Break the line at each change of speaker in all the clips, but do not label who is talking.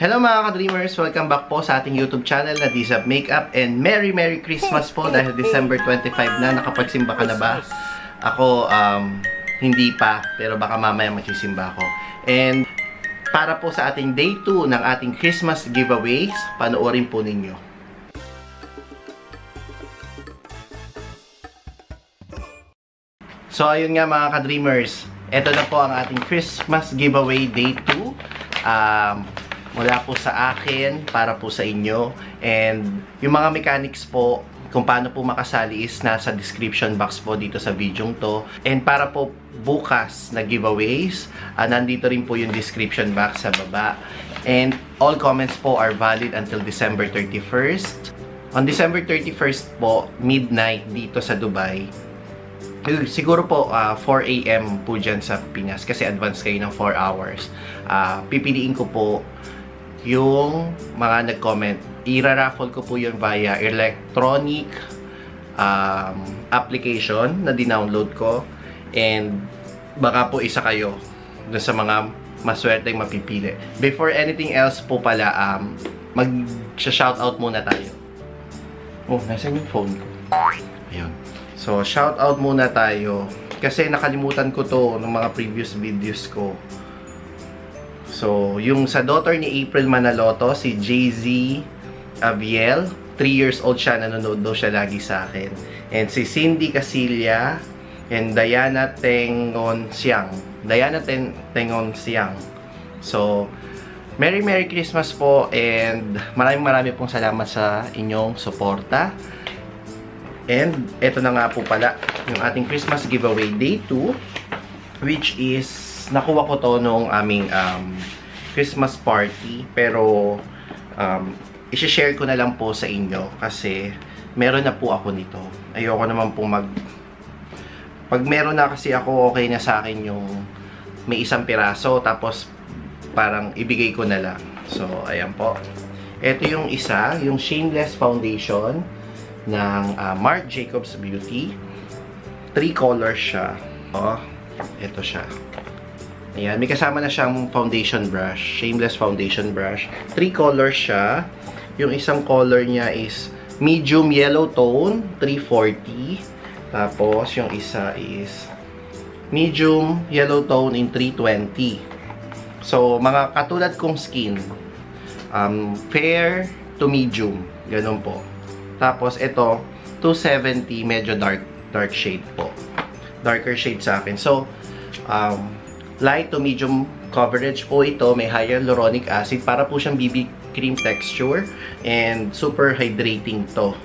Hello mga ka-dreamers! Welcome back po sa ating YouTube channel na Dizab Makeup, and Merry Christmas po dahil December 25 na. Nakapagsimba ka na ba? Ako, hindi pa, pero baka mamaya magsisimba ako. And para po sa ating day 2 ng ating Christmas giveaways, panoorin po ninyo. So ayun nga mga ka-dreamers, ito na po ang ating Christmas giveaway day 2. Mula po sa akin, para po sa inyo. And yung mga mechanics po, kung paano po makasali is nasa description box po dito sa video to. And para po bukas na giveaways, nandito rin po yung description box sa baba. And all comments po are valid until December 31st. On December 31st po, midnight dito sa Dubai. Siguro po 4 AM po dyan sa Pinas kasi advance kayo ng 4 hours. Pipiliin ko po yung mga nag-comment. I-raffle ko po yun via electronic application na dinownload ko. And baka po isa kayo dun sa mga maswerteng mapipili. Before anything else po pala, mag-shoutout muna tayo. Oh, nasan yung phone ko? Ayun. So, shoutout muna tayo. Kasi nakalimutan ko to ng mga previous videos ko. So, yung sa daughter ni April Manaloto, si JZ Abiel, 3 years old siya, nanonood daw siya lagi sa akin. And si Cindy Casilla and Diana Tengon Siang. Tengon Siang. So, Merry Christmas po, and maraming pong salamat sa inyong suporta. And eto na nga po pala yung ating Christmas giveaway day 2, which is nakuha ko to nung aming Christmas party, pero i-share ko na lang po sa inyo kasi meron na po ako nito. Ayoko naman po pag meron na kasi ako, okay na sa akin yung may isang piraso tapos parang ibigay ko na lang. So ayan po, ito yung isa, yung Shameless Foundation ng Marc Jacobs Beauty. 3 colors siya. Oh, ito siya. Ayan, may kasama na siyang foundation brush, Shameless Foundation Brush. 3 colors siya. Yung isang color niya is medium yellow tone, 340. Tapos, yung isa is medium yellow tone in 320. So, mga katulad kong skin, fair to medium. Ganun po. Tapos, ito, 270, medyo dark shade po. Darker shade sa akin. So, light to medium coverage po ito. May hyaluronic acid. Para po siyang BB cream texture. And super hydrating to.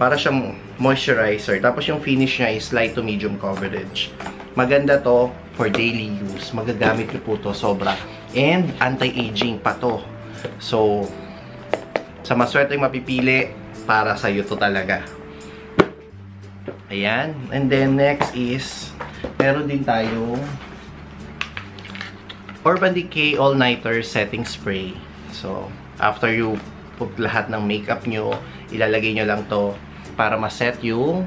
Para siyang moisturizer. Tapos yung finish niya is light to medium coverage. Maganda to for daily use. Magagamit niyo po to sobra. And anti-aging pa to. So, sa maswerteng mapipili, para sa'yo to talaga. Ayan. And then next is, meron din tayong Urban Decay All Nighter Setting Spray. So, after you put lahat ng makeup nyo, ilalagay nyo lang to para ma-set yung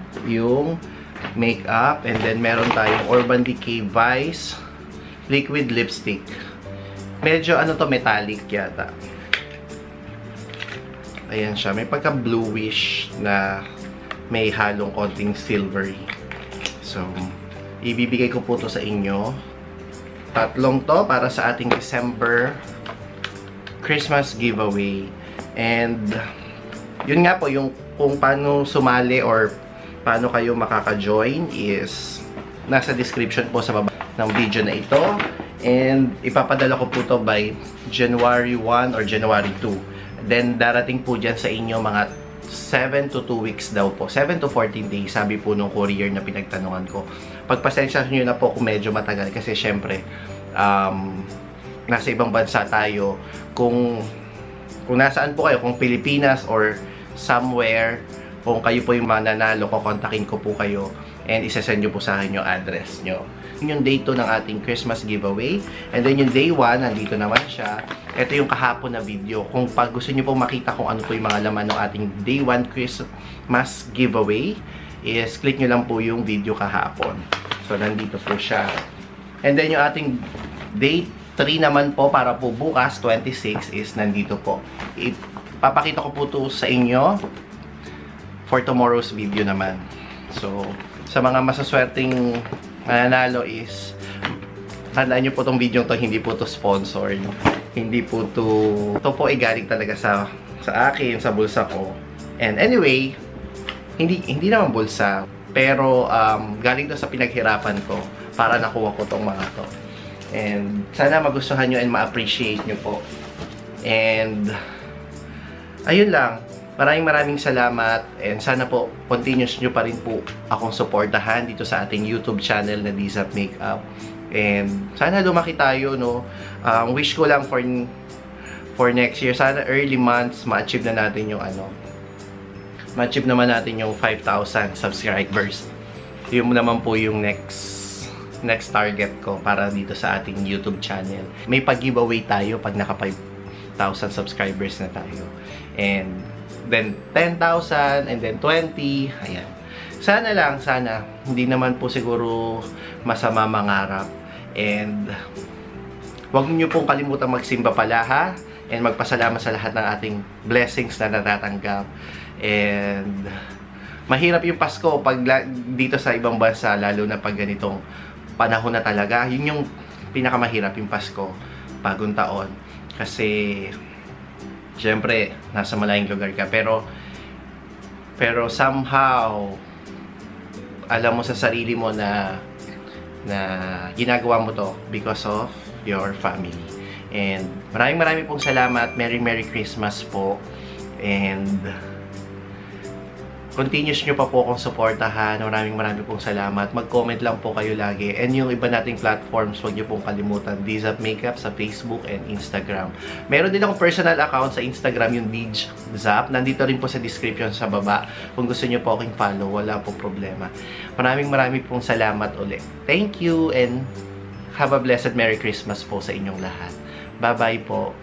makeup. And then, meron tayong Urban Decay Vice Liquid Lipstick. Medyo ano to, metallic yata. Ayan siya. May pagka-bluish na may halong konting silvery. So, ibibigay ko po to sa inyo. Tatlong to para sa ating December Christmas giveaway. And yun nga po, yung kung paano sumali or paano kayo makaka-join is nasa description po sa baba ng video na ito. And ipapadala ko po to by January 1 or January 2. Then darating po dyan sa inyo mga 7 to 2 weeks daw po. 7 to 14 days, sabi po nung courier na pinagtanungan ko. Pagpasensya nyo na po kung medyo matagal kasi syempre, nasa ibang bansa tayo. Kung nasaan po kayo, kung Pilipinas or somewhere, kung kayo po yung mananalo, kukontakin ko po kayo and isasend nyo po sa akin yung address nyo. Yung day 2 ng ating Christmas giveaway. And then yung day 1, nandito naman siya. Ito yung kahapon na video. Kung pag gusto nyo pong makita kung ano po yung mga laman ng ating day 1 Christmas giveaway, is click nyo lang po yung video kahapon. So, nandito po siya. And then yung ating day 3 naman po para po bukas, 26, is nandito po. Ipapakita ko po to sa inyo for tomorrow's video naman. So, sa mga masaswerteng mananalo is, tandaan nyo po tong video to, hindi po to sponsored. Hindi po to, ito po ay galing talaga sa akin, sa bulsa ko. And anyway, hindi naman bulsa, pero galing to sa pinaghirapan ko para nakuha ko tong mga to. And sana magustuhan nyo and ma-appreciate nyo po. And ayun lang. Maraming salamat. And sana po continuous nyo pa rin po akong suportahan dito sa ating YouTube channel na Dizap Makeup. And sana lumaki tayo, no? Wish ko lang for next year. Sana early months ma-achieve na natin yung ma-achieve naman natin yung 5,000 subscribers. Yun naman po yung next target ko para dito sa ating YouTube channel. May pag-giveaway tayo pag naka 5,000 subscribers na tayo. And then 10,000 and then 20. Ayan. Sana lang, sana. Hindi naman po siguro masama mangarap. And huwag niyo pong kalimutan magsimba pala, ha? And magpasalamat sa lahat ng ating blessings na natatanggap. And mahirap yung Pasko pag dito sa ibang bansa, lalo na pag ganitong panahon na talaga. Yun yung pinakamahirap, yung Pasko, bagong taon. Kasi syempre nasa malayong lugar ka, pero somehow alam mo sa sarili mo na ginagawa mo to because of your family. And maraming pong salamat. Merry Christmas po. And continuous nyo pa po akong suportahan. Maraming pong salamat. Mag-comment lang po kayo lagi. And yung iba nating platforms, huwag nyo pong kalimutan. Dizap Makeup sa Facebook and Instagram. Meron din akong personal account sa Instagram, yung Dizap. Nandito rin po sa description sa baba. Kung gusto nyo po aking follow, wala pong problema. Maraming pong salamat ulit. Thank you and have a blessed Merry Christmas po sa inyong lahat. Bye-bye po.